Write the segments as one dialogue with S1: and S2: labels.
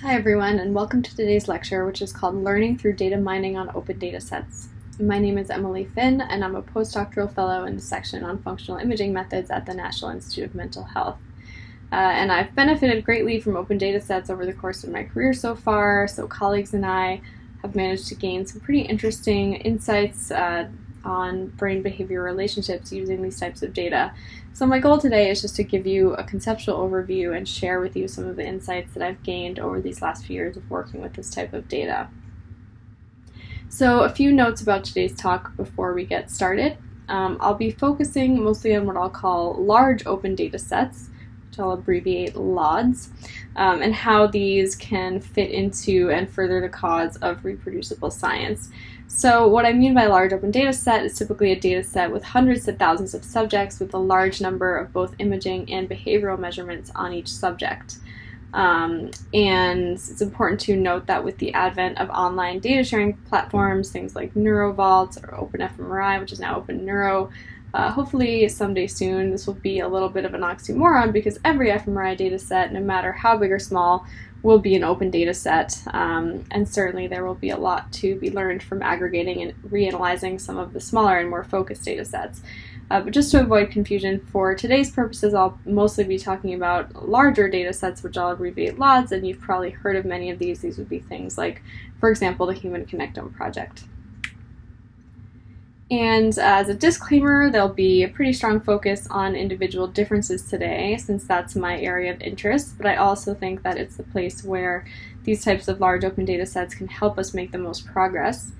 S1: Hi everyone, and welcome to today's lecture, which is called Learning Through Data Mining on Open Datasets. My name is Emily Finn, and I'm a postdoctoral fellow in the section on functional imaging methods at the National Institute of Mental Health. And I've benefited greatly from open datasets over the course of my career so far, so colleagues and I have managed to gain some pretty interesting insights on brain behavior relationships using these types of data. So my goal today is just to give you a conceptual overview and share with you some of the insights that I've gained over these last few years of working with this type of data. So a few notes about today's talk before we get started. I'll be focusing mostly on what I'll call large open data sets, which I'll abbreviate LODs, and how these can fit into and further the cause of reproducible science. So what I mean by large open data set is typically a data set with hundreds to thousands of subjects with a large number of both imaging and behavioral measurements on each subject. And it's important to note that with the advent of online data sharing platforms, things like NeuroVault or OpenFMRI, which is now OpenNeuro, hopefully someday soon this will be a little bit of an oxymoron because every fMRI data set, no matter how big or small, will be an open data set, and certainly there will be a lot to be learned from aggregating and reanalyzing some of the smaller and more focused data sets. But just to avoid confusion, for today's purposes, I'll mostly be talking about larger data sets, which I'll abbreviate LODs, and you've probably heard of many of these. These would be things like, for example, the Human Connectome Project. And as a disclaimer, there'll be a pretty strong focus on individual differences today, since that's my area of interest, but I also think that it's the place where these types of large open data sets can help us make the most progress.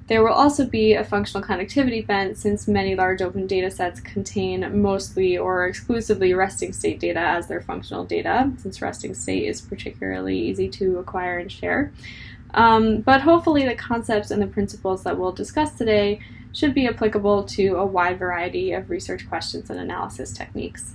S1: There will also be a functional connectivity bent, since many large open data sets contain mostly or exclusively resting state data as their functional data, since resting state is particularly easy to acquire and share. But hopefully the concepts and the principles that we'll discuss today should be applicable to a wide variety of research questions and analysis techniques.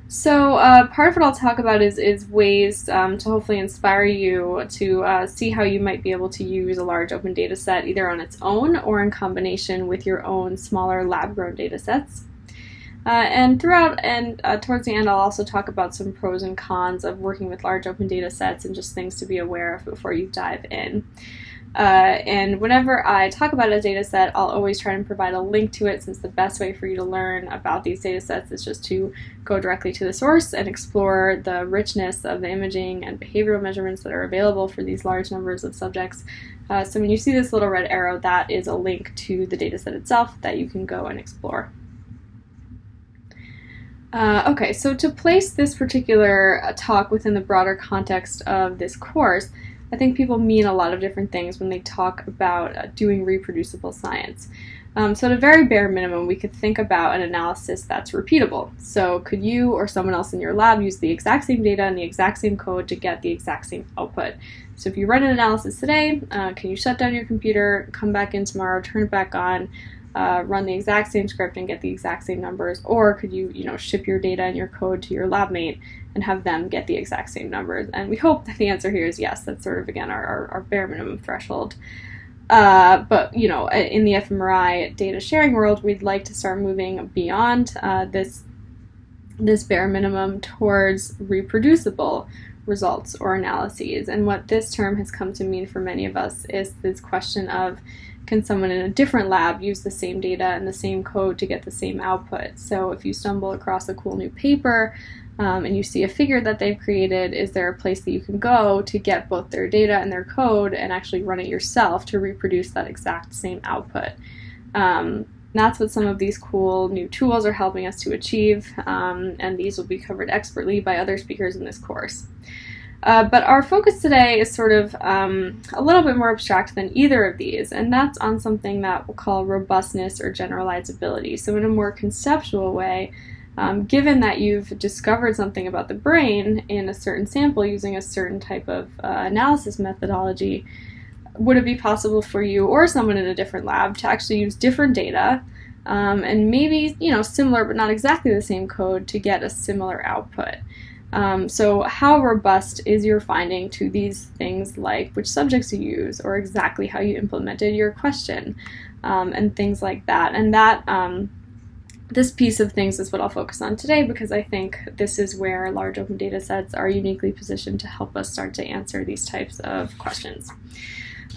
S1: So part of what I'll talk about is ways to hopefully inspire you to see how you might be able to use a large open data set either on its own or in combination with your own smaller lab-grown data sets. And throughout and towards the end, I'll also talk about some pros and cons of working with large open data sets and just things to be aware of before you dive in. And whenever I talk about a data set, I'll always try and provide a link to it, since the best way for you to learn about these data sets is just to go directly to the source and explore the richness of the imaging and behavioral measurements that are available for these large numbers of subjects. So when you see this little red arrow, that is a link to the data set itself that you can go and explore. Okay, so to place this particular talk within the broader context of this course, I think people mean a lot of different things when they talk about doing reproducible science. So at a very bare minimum, we could think about an analysis that's repeatable. So could you or someone else in your lab use the exact same data and the exact same code to get the exact same output? So if you run an analysis today, can you shut down your computer, come back in tomorrow, turn it back on, run the exact same script and get the exact same numbers? Or could you, ship your data and your code to your lab mate and have them get the exact same numbers? And we hope that the answer here is yes. That's sort of, again, our bare minimum threshold. But, in the fMRI data sharing world, we'd like to start moving beyond this bare minimum towards reproducible results or analyses. And what this term has come to mean for many of us is this question of, can someone in a different lab use the same data and the same code to get the same output? So if you stumble across a cool new paper and you see a figure that they've created, is there a place that you can go to get both their data and their code and actually run it yourself to reproduce that exact same output? That's what some of these cool new tools are helping us to achieve, and these will be covered expertly by other speakers in this course. But our focus today is sort of a little bit more abstract than either of these, and that's on something that we'll call robustness or generalizability. So in a more conceptual way, given that you've discovered something about the brain in a certain sample using a certain type of analysis methodology, would it be possible for you or someone in a different lab to actually use different data and maybe, similar but not exactly the same code to get a similar output? So how robust is your finding to these things like which subjects you use or exactly how you implemented your question and things like that? And that this piece of things is what I'll focus on today, because I think this is where large open data sets are uniquely positioned to help us start to answer these types of questions.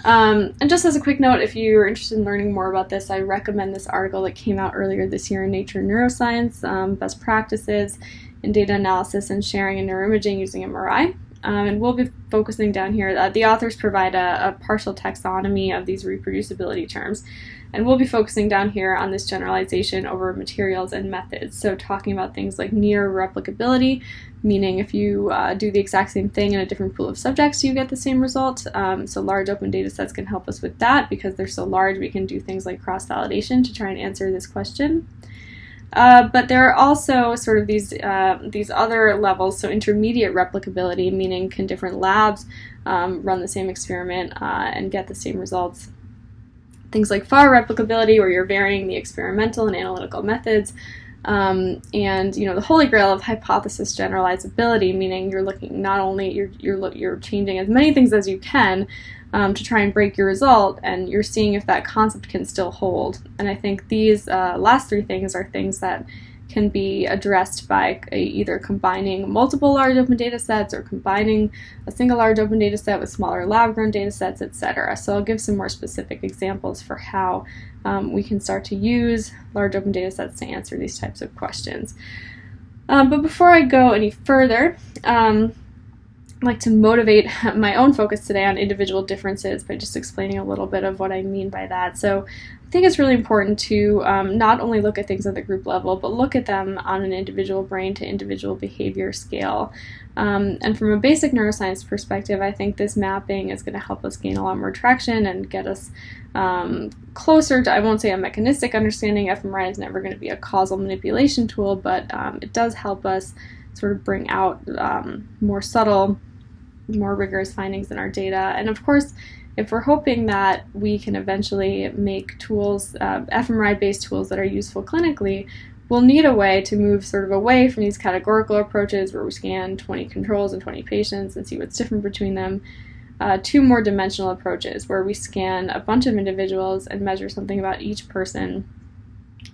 S1: And just as a quick note, if you're interested in learning more about this, I recommend this article that came out earlier this year in Nature Neuroscience, Best Practices in Data Analysis and Sharing in Neuroimaging Using MRI. And we'll be focusing down here. The authors provide a partial taxonomy of these reproducibility terms. And we'll be focusing down here on this generalization over materials and methods. So talking about things like near replicability, meaning if you do the exact same thing in a different pool of subjects, you get the same result. So large open data sets can help us with that. Because they're so large, we can do things like cross-validation to try and answer this question. But there are also sort of these other levels, so intermediate replicability, meaning can different labs run the same experiment and get the same results. Things like far replicability, where you're varying the experimental and analytical methods, and the holy grail of hypothesis generalizability, meaning you're looking not only you're changing as many things as you can to try and break your result, and you're seeing if that concept can still hold. And I think these last three things are things that can be addressed by either combining multiple large open data sets or combining a single large open data set with smaller lab-grown data sets, etc. So I'll give some more specific examples for how we can start to use large open data sets to answer these types of questions. But before I go any further, I'd like to motivate my own focus today on individual differences by just explaining a little bit of what I mean by that. So I think it's really important to not only look at things at the group level, but look at them on an individual brain to individual behavior scale. And from a basic neuroscience perspective, I think this mapping is going to help us gain a lot more traction and get us closer to, I won't say a mechanistic understanding. fMRI is never going to be a causal manipulation tool, but it does help us sort of bring out more subtle, more rigorous findings in our data. And of course, if we're hoping that we can eventually make tools, fMRI-based tools that are useful clinically, we'll need a way to move sort of away from these categorical approaches where we scan 20 controls and 20 patients and see what's different between them, to more dimensional approaches where we scan a bunch of individuals and measure something about each person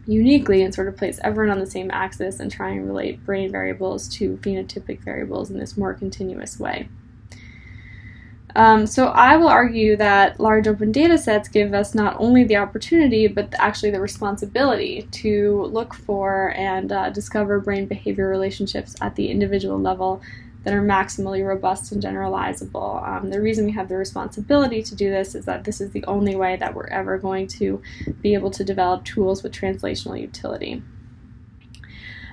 S1: uniquely and sort of place everyone on the same axis and try and relate brain variables to phenotypic variables in this more continuous way. So I will argue that large open data sets give us not only the opportunity, but actually the responsibility to look for and discover brain behavior relationships at the individual level that are maximally robust and generalizable. The reason we have the responsibility to do this is that this is the only way that we're ever going to be able to develop tools with translational utility.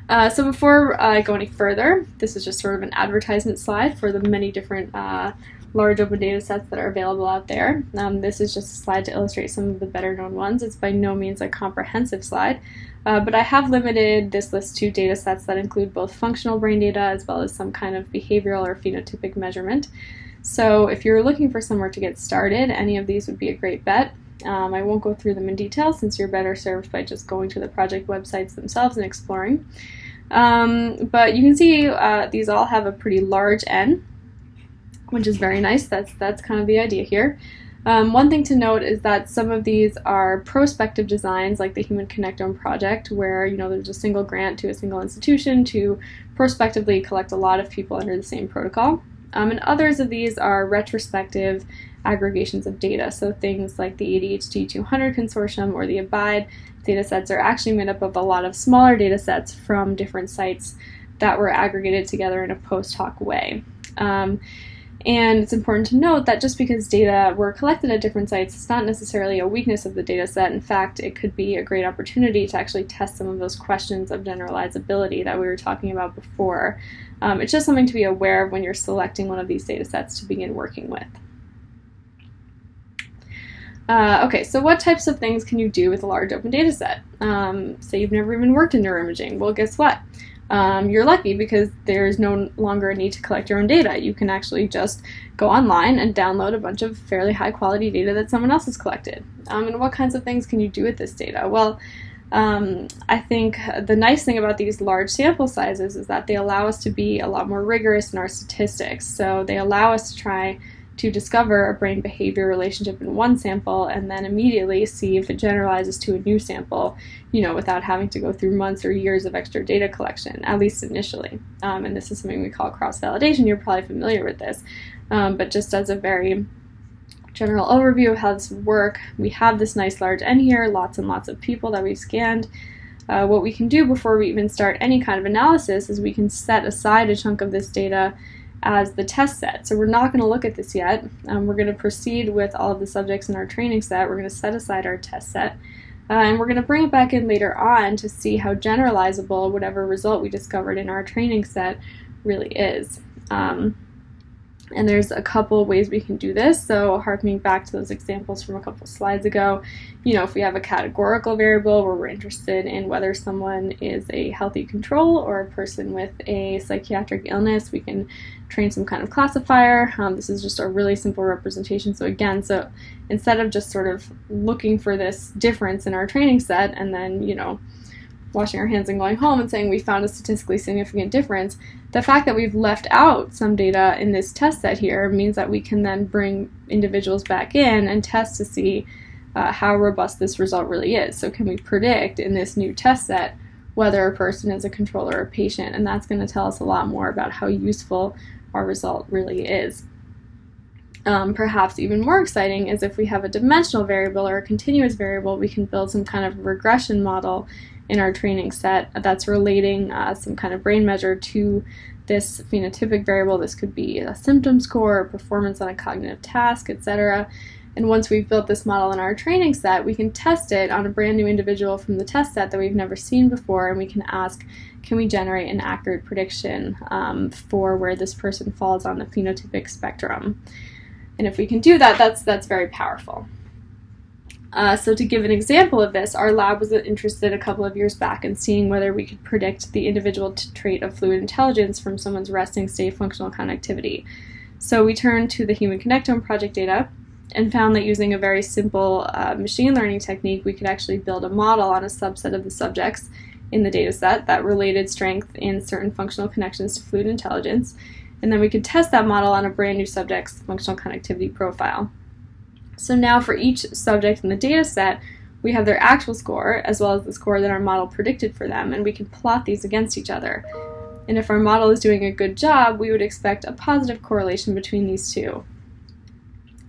S1: So before I go any further, this is just sort of an advertisement slide for the many different large open data sets that are available out there. This is just a slide to illustrate some of the better known ones. It's by no means a comprehensive slide, but I have limited this list to data sets that include both functional brain data as well as some kind of behavioral or phenotypic measurement. So if you're looking for somewhere to get started, any of these would be a great bet. I won't go through them in detail since you're better served by just going to the project websites themselves and exploring. But you can see these all have a pretty large N, which is very nice. That's kind of the idea here. One thing to note is that some of these are prospective designs, like the Human Connectome project, where there's a single grant to a single institution to prospectively collect a lot of people under the same protocol. And others of these are retrospective aggregations of data. So things like the ADHD 200 consortium or the ABIDE data sets are actually made up of a lot of smaller data sets from different sites that were aggregated together in a post hoc way. And it's important to note that just because data were collected at different sites, it's not necessarily a weakness of the data set. In fact, it could be a great opportunity to actually test some of those questions of generalizability that we were talking about before. It's just something to be aware of when you're selecting one of these data sets to begin working with. Okay, so what types of things can you do with a large open data set? Say you've never even worked in neuroimaging. Well, guess what? You're lucky because there's no longer a need to collect your own data. You can actually just go online and download a bunch of fairly high quality data that someone else has collected. And what kinds of things can you do with this data? Well, I think the nice thing about these large sample sizes is that they allow us to be a lot more rigorous in our statistics. So they allow us to try to discover a brain behavior relationship in one sample and then immediately see if it generalizes to a new sample, without having to go through months or years of extra data collection, at least initially. And this is something we call cross-validation. You're probably familiar with this. But just as a very general overview of how this would work, we have this nice large N here, lots and lots of people that we've scanned. What we can do before we even start any kind of analysis is we can set aside a chunk of this data as the test set. So we're not going to look at this yet. We're going to proceed with all of the subjects in our training set. We're going to set aside our test set. And we're going to bring it back in later on to see how generalizable whatever result we discovered in our training set really is. And there's a couple ways we can do this. So harkening back to those examples from a couple slides ago, if we have a categorical variable where we're interested in whether someone is a healthy control or a person with a psychiatric illness, we can train some kind of classifier. This is just a really simple representation. So again, instead of just sort of looking for this difference in our training set and then, washing our hands and going home and saying we found a statistically significant difference, the fact that we've left out some data in this test set here means that we can then bring individuals back in and test to see how robust this result really is. So can we predict in this new test set whether a person is a control or a patient? And that's going to tell us a lot more about how useful our result really is. Perhaps even more exciting is if we have a dimensional variable or a continuous variable, we can build some kind of regression model in our training set that's relating some kind of brain measure to this phenotypic variable. This could be a symptom score, or performance on a cognitive task, etc. And once we've built this model in our training set, we can test it on a brand new individual from the test set that we've never seen before, and we can ask, can we generate an accurate prediction for where this person falls on the phenotypic spectrum? And if we can do that, that's very powerful. So to give an example of this, our lab was interested a couple of years back in seeing whether we could predict the individual trait of fluid intelligence from someone's resting state functional connectivity. So we turned to the Human Connectome project data and found that using a very simple machine learning technique, we could actually build a model on a subset of the subjects in the data set that related strength in certain functional connections to fluid intelligence. And then we could test that model on a brand new subject's functional connectivity profile. So now for each subject in the data set, we have their actual score as well as the score that our model predicted for them, and we can plot these against each other. And if our model is doing a good job, we would expect a positive correlation between these two.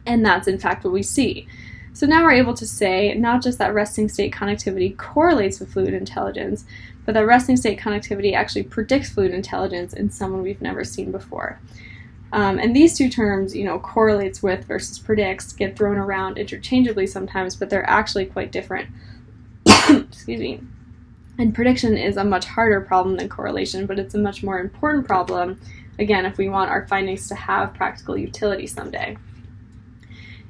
S1: And that's in fact what we see. So now we're able to say not just that resting state connectivity correlates with fluid intelligence, but that resting state connectivity actually predicts fluid intelligence in someone we've never seen before. And these two terms, correlates with versus predicts, get thrown around interchangeably sometimes, but they're actually quite different. Excuse me. And prediction is a much harder problem than correlation, but it's a much more important problem, again, if we want our findings to have practical utility someday.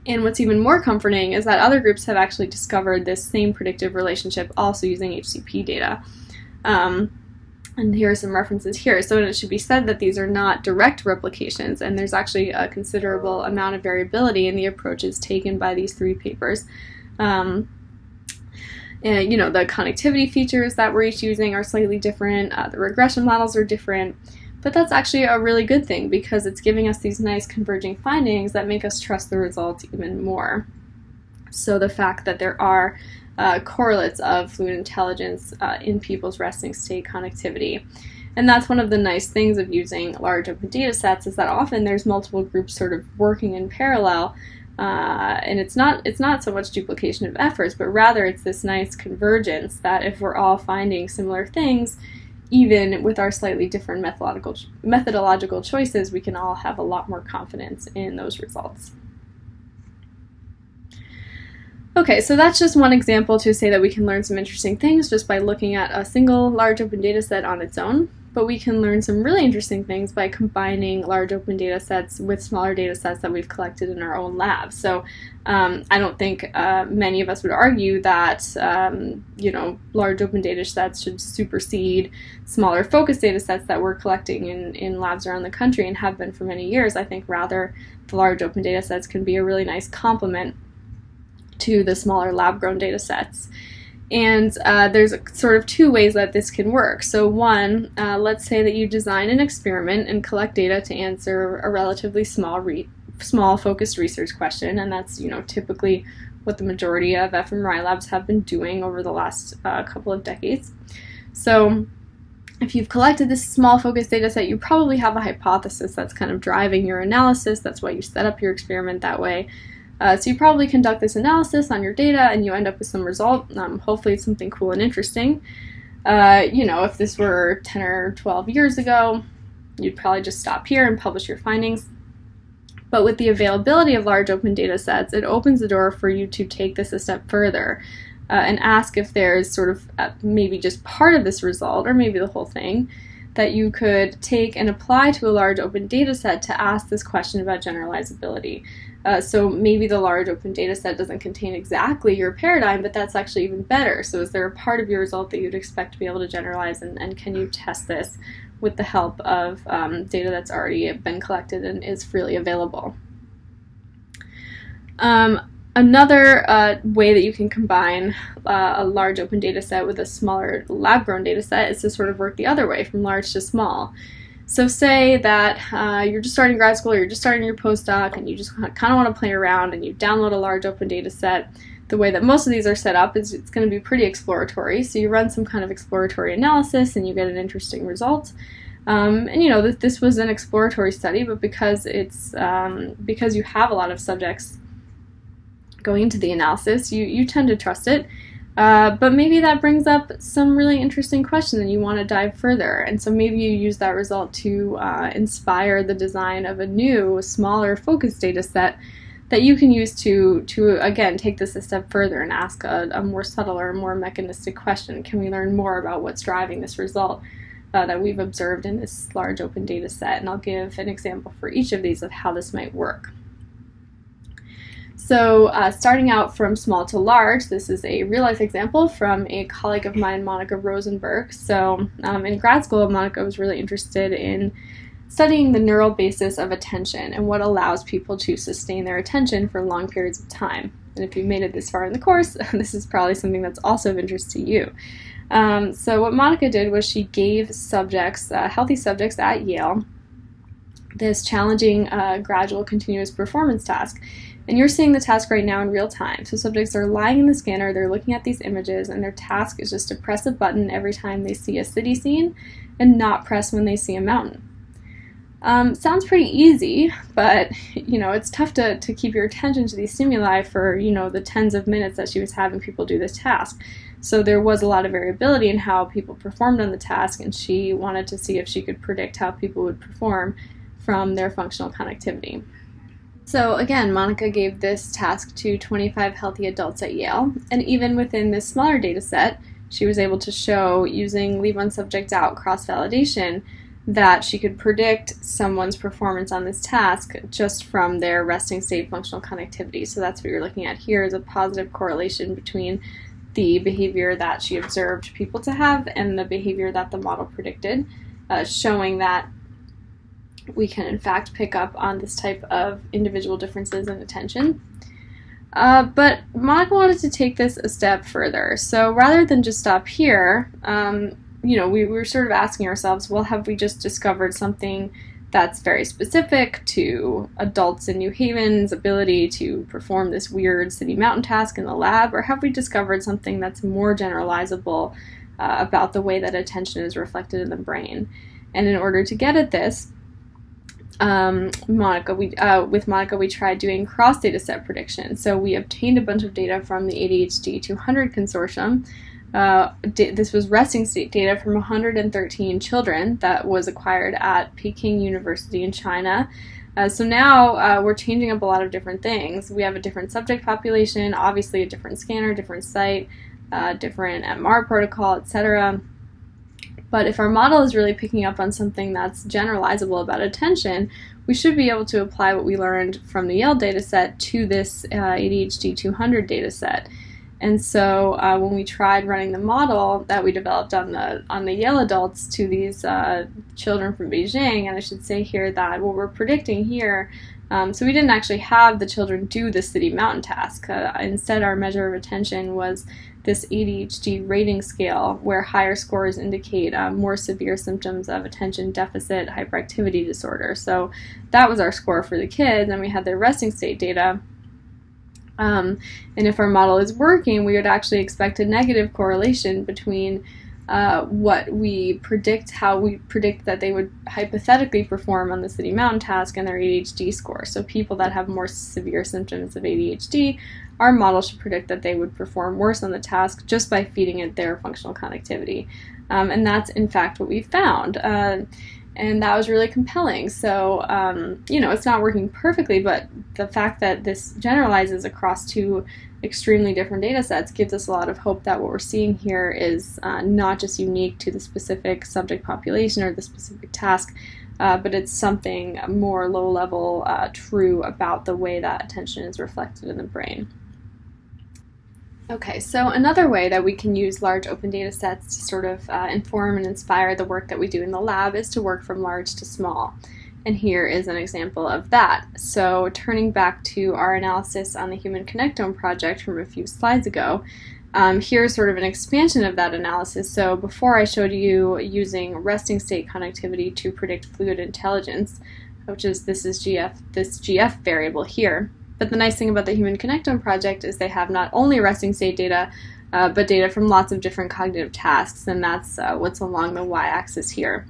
S1: And what's even more comforting is that other groups have actually discovered this same predictive relationship also using HCP data. And here are some references here. So it should be said that these are not direct replications, and there's actually a considerable amount of variability in the approaches taken by these three papers. And, the connectivity features that we're each using are slightly different. The regression models are different. But that's actually a really good thing because it's giving us these nice converging findings that make us trust the results even more. So the fact that there are correlates of fluid intelligence in people's resting state connectivity. And that's one of the nice things of using large open data sets is that often there's multiple groups sort of working in parallel, and it's not so much duplication of efforts, but rather it's this nice convergence that if we're all finding similar things, even with our slightly different methodological choices, we can all have a lot more confidence in those results. Okay, so that's just one example to say that we can learn some interesting things just by looking at a single large open data set on its own, but we can learn some really interesting things by combining large open data sets with smaller data sets that we've collected in our own lab. So I don't think many of us would argue that large open data sets should supersede smaller focus data sets that we're collecting in labs around the country and have been for many years. I think rather the large open data sets can be a really nice complement to the smaller lab-grown data sets. And there's sort of two ways that this can work. So let's say that you design an experiment and collect data to answer a relatively small small focused research question, and that's, typically what the majority of fMRI labs have been doing over the last couple of decades. So if you've collected this small focused data set, you probably have a hypothesis that's kind of driving your analysis. That's why you set up your experiment that way. So you probably conduct this analysis on your data and you end up with some result. Hopefully it's something cool and interesting. If this were 10 or 12 years ago, you'd probably just stop here and publish your findings. But with the availability of large open data sets, it opens the door for you to take this a step further and ask if there's sort of maybe just part of this result, or maybe the whole thing, that you could take and apply to a large open data set to ask this question about generalizability. So maybe the large open data set doesn't contain exactly your paradigm, but that's actually even better. So is there a part of your result that you'd expect to be able to generalize, and can you test this with the help of data that's already been collected and is freely available? Another way that you can combine a large open data set with a smaller lab-grown data set is to sort of work the other way, from large to small. So say that you're just starting grad school, or you're just starting your postdoc, and you just kind of want to play around, and you download a large open data set. The way that most of these are set up is it's going to be pretty exploratory. So you run some kind of exploratory analysis, and you get an interesting result. This was an exploratory study, but because because you have a lot of subjects going into the analysis, you tend to trust it. But maybe that brings up some really interesting questions and you want to dive further. And so maybe you use that result to inspire the design of a new, smaller, focused data set that you can use to again, take this a step further and ask a more subtle or more mechanistic question. Can we learn more about what's driving this result that we've observed in this large open data set? And I'll give an example for each of these of how this might work. So starting out from small to large, this is a real-life example from a colleague of mine, Monica Rosenberg. So in grad school, Monica was really interested in studying the neural basis of attention and what allows people to sustain their attention for long periods of time. And if you've made it this far in the course, this is probably something that's also of interest to you. So what Monica did was she gave subjects, healthy subjects at Yale, this challenging gradual continuous performance task. And you're seeing the task right now in real time. So subjects are lying in the scanner, they're looking at these images, and their task is just to press a button every time they see a city scene and not press when they see a mountain. Sounds pretty easy, but it's tough to keep your attention to these stimuli for the tens of minutes that she was having people do this task. So there was a lot of variability in how people performed on the task, and she wanted to see if she could predict how people would perform from their functional connectivity. So again, Monica gave this task to 25 healthy adults at Yale, and even within this smaller data set, she was able to show, using leave one subject out cross-validation, that she could predict someone's performance on this task just from their resting state functional connectivity. So that's what you're looking at here, is a positive correlation between the behavior that she observed people to have and the behavior that the model predicted, showing that we can in fact pick up on this type of individual differences in attention. But Monica wanted to take this a step further. So rather than just stop here, we were sort of asking ourselves, well, have we just discovered something that's very specific to adults in New Haven's ability to perform this weird city mountain task in the lab, or have we discovered something that's more generalizable about the way that attention is reflected in the brain? And in order to get at this, with Monica, we tried doing cross data set prediction. So we obtained a bunch of data from the ADHD 200 consortium. This was resting state data from 113 children that was acquired at Peking University in China. So now we're changing up a lot of different things. We have a different subject population, obviously a different scanner, different site, different MR protocol, etc. But if our model is really picking up on something that's generalizable about attention, we should be able to apply what we learned from the Yale dataset to this ADHD 200 dataset. And so when we tried running the model that we developed on the Yale adults to these children from Beijing, and I should say here that what we're predicting here, so we didn't actually have the children do the city mountain task. Instead, our measure of attention was this ADHD rating scale, where higher scores indicate more severe symptoms of attention deficit hyperactivity disorder. So that was our score for the kids, and we had their resting state data. And if our model is working, we would actually expect a negative correlation between what we predict, how we predict that they would hypothetically perform on the City Mountain task, and their ADHD score. So people that have more severe symptoms of ADHD, our model should predict that they would perform worse on the task just by feeding it their functional connectivity. And that's in fact what we found. And that was really compelling. So, it's not working perfectly, but the fact that this generalizes across two extremely different data sets gives us a lot of hope that what we're seeing here is not just unique to the specific subject population or the specific task, but it's something more low-level true about the way that attention is reflected in the brain. Okay, so another way that we can use large open data sets to sort of inform and inspire the work that we do in the lab is to work from large to small. And here is an example of that. So turning back to our analysis on the Human Connectome project from a few slides ago, here's sort of an expansion of that analysis. So before I showed you using resting state connectivity to predict fluid intelligence, this GF variable here. But the nice thing about the Human Connectome project is they have not only resting state data, but data from lots of different cognitive tasks, and that's what's along the y-axis here.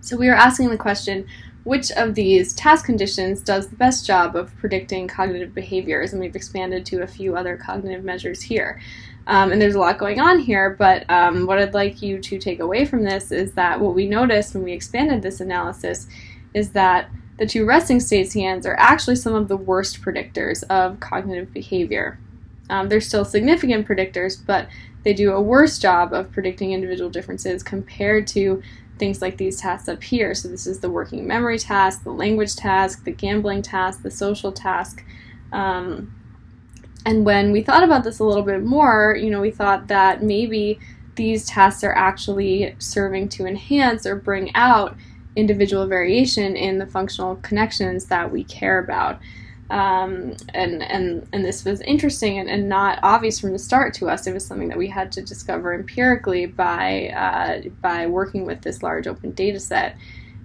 S1: So we are asking the question, which of these task conditions does the best job of predicting cognitive behaviors? And we've expanded to a few other cognitive measures here. And there's a lot going on here, but what I'd like you to take away from this is that what we noticed when we expanded this analysis is that the two resting state scans are actually some of the worst predictors of cognitive behavior. They're still significant predictors, but they do a worse job of predicting individual differences compared to things like these tasks up here. So this is the working memory task, the language task, the gambling task, the social task. And when we thought about this a little bit more, we thought that maybe these tasks are actually serving to enhance or bring out individual variation in the functional connections that we care about. And this was interesting and not obvious from the start to us. It was something that we had to discover empirically by working with this large open data set.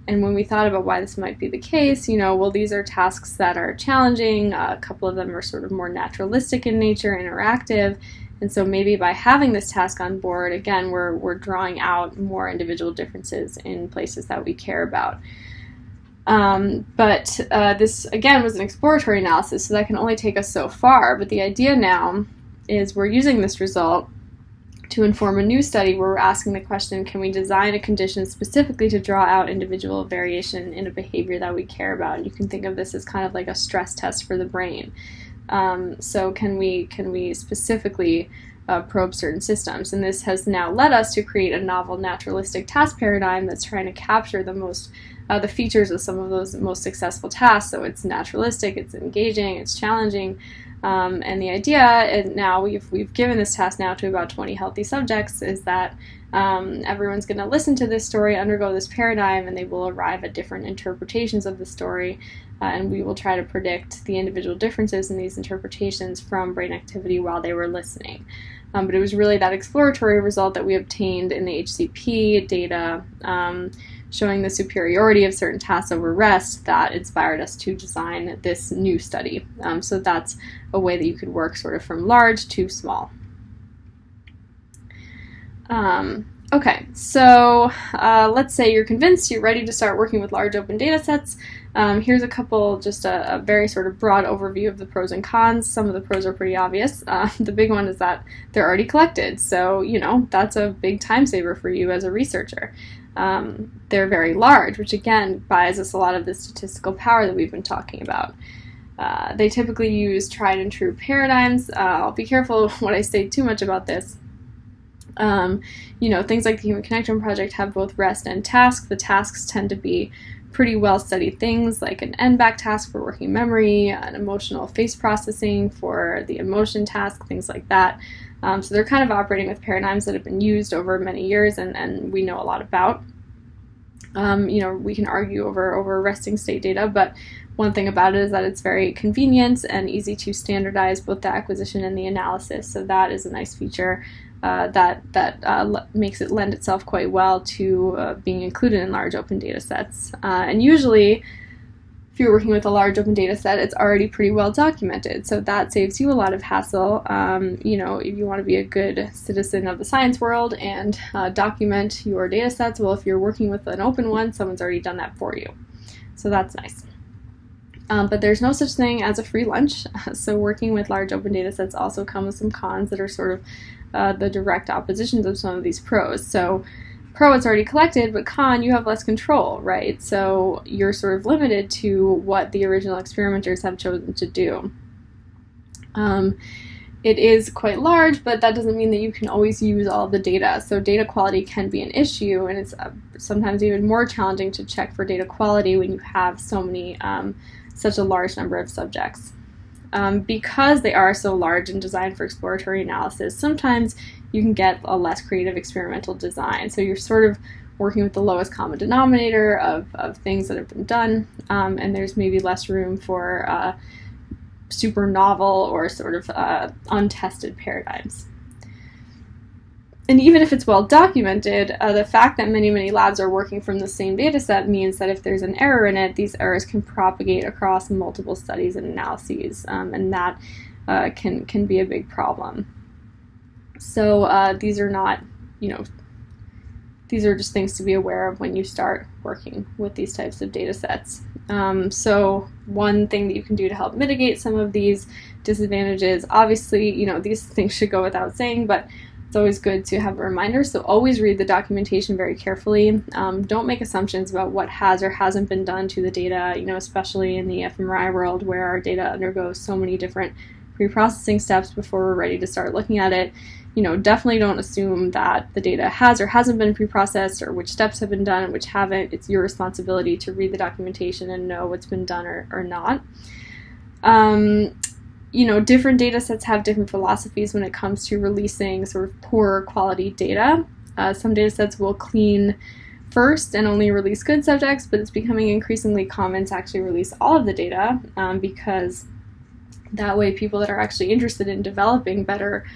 S1: And when we thought about why this might be the case, these are tasks that are challenging. A couple of them are sort of more naturalistic in nature, interactive. And so maybe by having this task on board, again, we're drawing out more individual differences in places that we care about. But this, again, was an exploratory analysis, so that can only take us so far. But the idea now is we're using this result to inform a new study where we're asking the question, can we design a condition specifically to draw out individual variation in a behavior that we care about? And you can think of this as kind of like a stress test for the brain. So can we specifically probe certain systems? And this has now led us to create a novel naturalistic task paradigm that's trying to capture the features of some of those most successful tasks. So it's naturalistic, it's engaging, it's challenging, and the idea, and now we've given this task now to about 20 healthy subjects, is that everyone's going to listen to this story, undergo this paradigm, and they will arrive at different interpretations of the story, and we will try to predict the individual differences in these interpretations from brain activity while they were listening. But it was really that exploratory result that we obtained in the HCP data showing the superiority of certain tasks over rest that inspired us to design this new study. So that's a way that you could work sort of from large to small. Okay, so let's say you're convinced, you're ready to start working with large open data sets. Here's a couple, just a very sort of broad overview of the pros and cons. Some of the pros are pretty obvious. The big one is that they're already collected, so that's a big time saver for you as a researcher. They're very large, which again buys us a lot of the statistical power that we've been talking about. They typically use tried and true paradigms. I'll be careful when I say too much about this. Things like the Human Connectome project have both rest and task. The tasks tend to be pretty well studied things like an NBAC task for working memory, an emotional face processing for the emotion task, things like that. So they're kind of operating with paradigms that have been used over many years and we know a lot about. We can argue over resting state data, but one thing about it is that it's very convenient and easy to standardize both the acquisition and the analysis. So that is a nice feature that makes it lend itself quite well to being included in large open data sets. And usually, if you're working with a large open data set, it's already pretty well documented. So that saves you a lot of hassle. If you want to be a good citizen of the science world and document your data sets, well, if you're working with an open one, someone's already done that for you. So that's nice. But there's no such thing as a free lunch. So working with large open data sets also come with some cons that are sort of the direct oppositions of some of these pros. So pro, it's already collected, but con, you have less control, right? So you're sort of limited to what the original experimenters have chosen to do. It is quite large, but that doesn't mean that you can always use all the data. So data quality can be an issue, and it's sometimes even more challenging to check for data quality when you have such a large number of subjects. Because they are so large and designed for exploratory analysis, sometimes you can get a less creative experimental design. So you're sort of working with the lowest common denominator of things that have been done, and there's maybe less room for super novel or sort of untested paradigms. And even if it's well documented, the fact that many labs are working from the same data set means that if there's an error in it, these errors can propagate across multiple studies and analyses, and that can be a big problem. So these are not, these are just things to be aware of when you start working with these types of data sets. So one thing that you can do to help mitigate some of these disadvantages, obviously, these things should go without saying, but it's always good to have a reminder. So always read the documentation very carefully. Don't make assumptions about what has or hasn't been done to the data, especially in the fMRI world where our data undergoes so many different pre-processing steps before we're ready to start looking at it. Definitely don't assume that the data has or hasn't been pre-processed or which steps have been done and which haven't. It's your responsibility to read the documentation and know what's been done or not. Different data sets have different philosophies when it comes to releasing sort of poor quality data. Some data sets will clean first and only release good subjects, but it's becoming increasingly common to actually release all of the data because that way people that are actually interested in developing better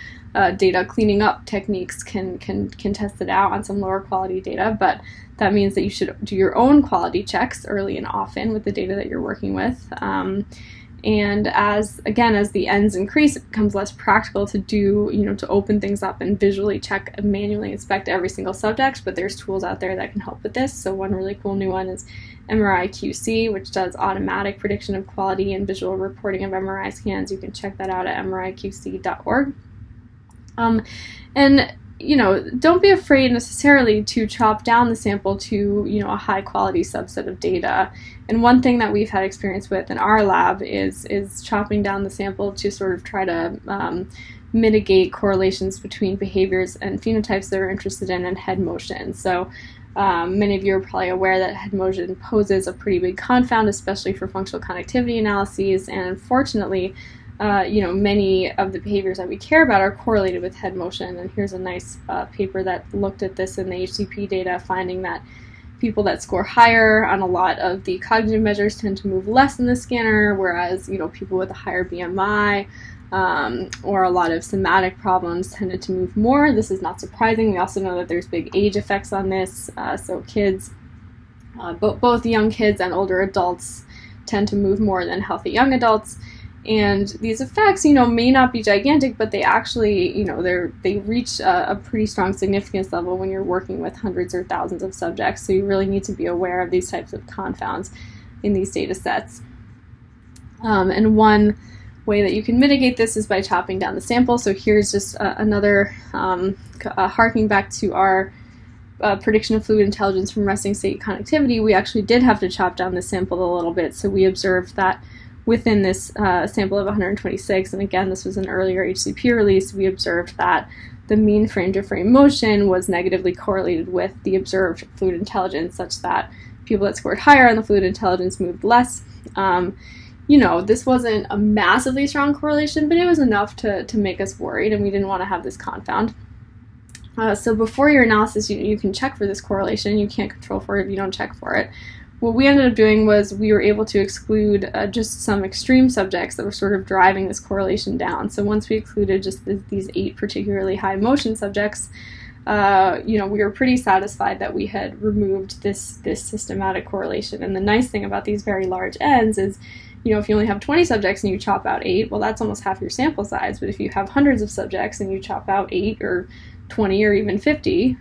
S1: data cleaning up techniques can test it out on some lower quality data, but that means that you should do your own quality checks early and often with the data that you're working with. And as the ends increase, it becomes less practical to do, to open things up and visually check and manually inspect every single subject, but there's tools out there that can help with this. So one really cool new one is MRI QC, which does automatic prediction of quality and visual reporting of MRI scans. You can check that out at mriqc.org. Don't be afraid necessarily to chop down the sample to, a high quality subset of data. And one thing that we've had experience with in our lab is chopping down the sample to sort of try to mitigate correlations between behaviors and phenotypes that we're interested in and head motion. So many of you are probably aware that head motion poses a pretty big confound, especially for functional connectivity analyses, and unfortunately, many of the behaviors that we care about are correlated with head motion. And here's a nice paper that looked at this in the HCP data, finding that people that score higher on a lot of the cognitive measures tend to move less in the scanner, whereas people with a higher BMI or a lot of somatic problems tended to move more. This is not surprising. We also know that there's big age effects on this. So kids, both young kids and older adults tend to move more than healthy young adults. And these effects, may not be gigantic, but they actually, they reach a pretty strong significance level when you're working with hundreds or thousands of subjects. So you really need to be aware of these types of confounds in these data sets. And one way that you can mitigate this is by chopping down the sample. So here's just another harking back to our prediction of fluid intelligence from resting state connectivity. We actually did have to chop down the sample a little bit. So we observed that within this sample of 126, and again, this was an earlier HCP release, we observed that the mean frame-to-frame motion was negatively correlated with the observed fluid intelligence, such that people that scored higher on the fluid intelligence moved less. This wasn't a massively strong correlation, but it was enough to make us worried, and we didn't want to have this confound. So before your analysis, you can check for this correlation. You can't control for it if you don't check for it. What we ended up doing was we were able to exclude just some extreme subjects that were sort of driving this correlation down. So once we excluded just these 8 particularly high motion subjects, we were pretty satisfied that we had removed this systematic correlation. And the nice thing about these very large N's is, if you only have 20 subjects and you chop out 8, well, that's almost half your sample size. But if you have hundreds of subjects and you chop out 8 or 20 or even 50,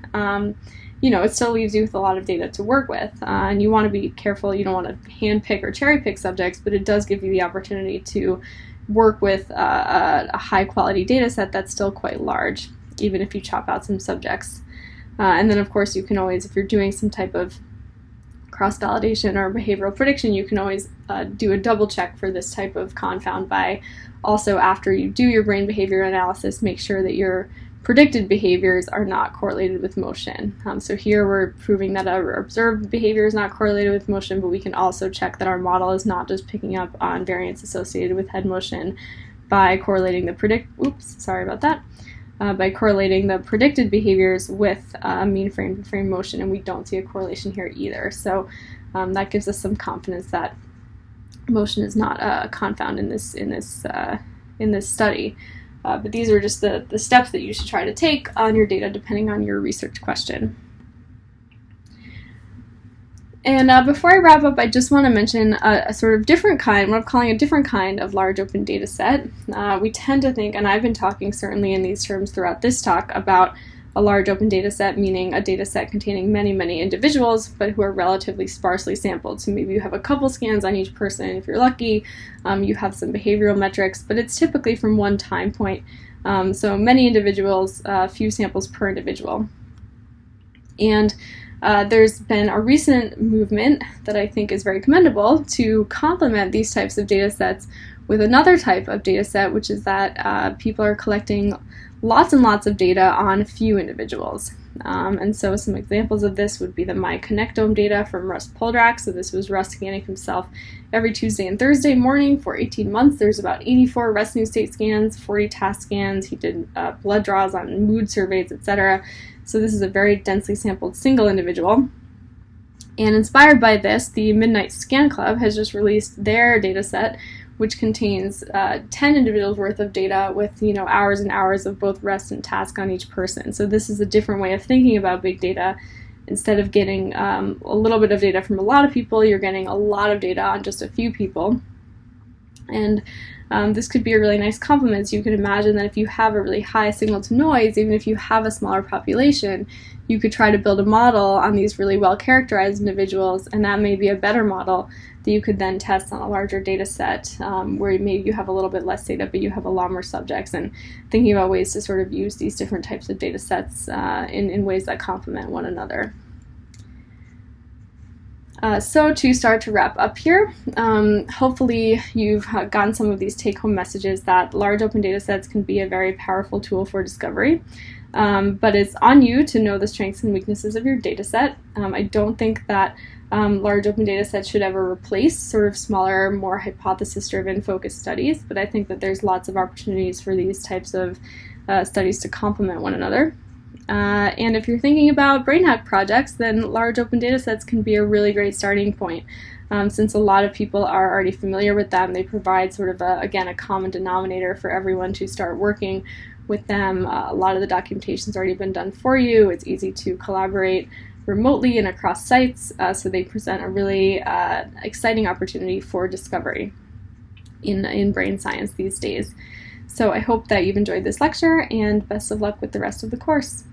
S1: it still leaves you with a lot of data to work with. And you want to be careful. You don't want to handpick or cherry pick subjects, but it does give you the opportunity to work with a high quality data set that's still quite large, even if you chop out some subjects. And then, of course, you can always, if you're doing some type of cross-validation or behavioral prediction, you can always do a double check for this type of confound by also, after you do your brain behavior analysis, make sure that your predicted behaviors are not correlated with motion. So here we're proving that our observed behavior is not correlated with motion, but we can also check that our model is not just picking up on variance associated with head motion by correlating the by correlating the predicted behaviors with mean frame to frame motion, and we don't see a correlation here either. So that gives us some confidence that motion is not a confound in this study. But these are just the steps that you should try to take on your data depending on your research question. And before I wrap up, I just want to mention a sort of different kind, what I'm calling a different kind of large open data set. We tend to think, and I've been talking certainly in these terms throughout this talk, about a large open data set, meaning a data set containing many, many individuals, but who are relatively sparsely sampled. So maybe you have a couple scans on each person. If you're lucky, you have some behavioral metrics, but it's typically from one time point. So many individuals, few samples per individual. And there's been a recent movement that I think is very commendable to complement these types of data sets with another type of data set, which is that people are collecting lots and lots of data on few individuals. And so some examples of this would be the MyConnectome data from Russ Poldrack. So this was Russ scanning himself every Tuesday and Thursday morning for 18 months. There's about 84 rest new state scans, 40 task scans. He did blood draws on mood surveys, etc. So this is a very densely sampled single individual. And inspired by this, the Midnight Scan Club has just released their data set, which contains 10 individuals worth of data with hours and hours of both rest and task on each person. So this is a different way of thinking about big data. Instead of getting a little bit of data from a lot of people, you're getting a lot of data on just a few people. And this could be a really nice complement. So you can imagine that if you have a really high signal to noise, even if you have a smaller population, you could try to build a model on these really well characterized individuals, and that may be a better model that you could then test on a larger data set where maybe you have a little bit less data but you have a lot more subjects, and thinking about ways to sort of use these different types of data sets in ways that complement one another. So to start to wrap up here, hopefully you've gotten some of these take-home messages that large open data sets can be a very powerful tool for discovery. But it's on you to know the strengths and weaknesses of your data set. I don't think that large open data sets should ever replace sort of smaller, more hypothesis-driven focused studies, but I think that there's lots of opportunities for these types of studies to complement one another. And if you're thinking about brain hack projects, then large open data sets can be a really great starting point. Since a lot of people are already familiar with them, they provide sort of, again, a common denominator for everyone to start working with them. A lot of the documentation's already been done for you. It's easy to collaborate remotely and across sites, so they present a really exciting opportunity for discovery in brain science these days. So I hope that you've enjoyed this lecture, and best of luck with the rest of the course.